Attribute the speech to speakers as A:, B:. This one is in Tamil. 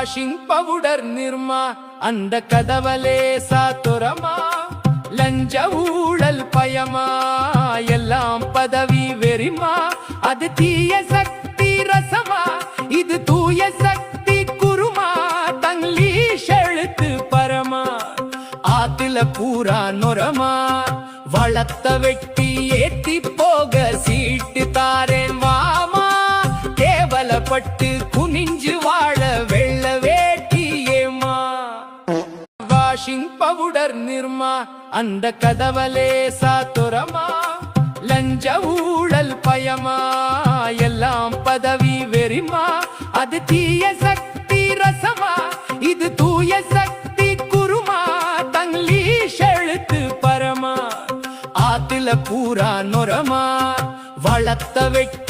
A: வாஷிங் பவுடர் நிர்மா அந்த கதவலே சாத்துரமா லஞ்ச ஊழல் பயமா எல்லாம் பதவி வெறிமா அது தீய சக்தி ரசமா இது தூய சக்தி குருமா தங்லி செழுத்து பரமா ஆத்துல பூரா நொரமா வளத்த வெட்டி ஏத்தி போக சீட்டு தாரேன் வாமா கேவலப்பட்டு குனிஞ்சு வாழ வெள்ள வேட்டி ஏமா வாஷிங் பவுடர் நிர்மா அந்த கதவலே சாத்துரமா லஞ்ச ஊழல் பயமா எல்லாம் பதவி வெறிமா அது தீய சக்தி ரசமா இது தூய சக்தி குருமா தங்லி செழுத்து பரமா ஆத்துல பூரா நொரமா வளத்த வெட்டி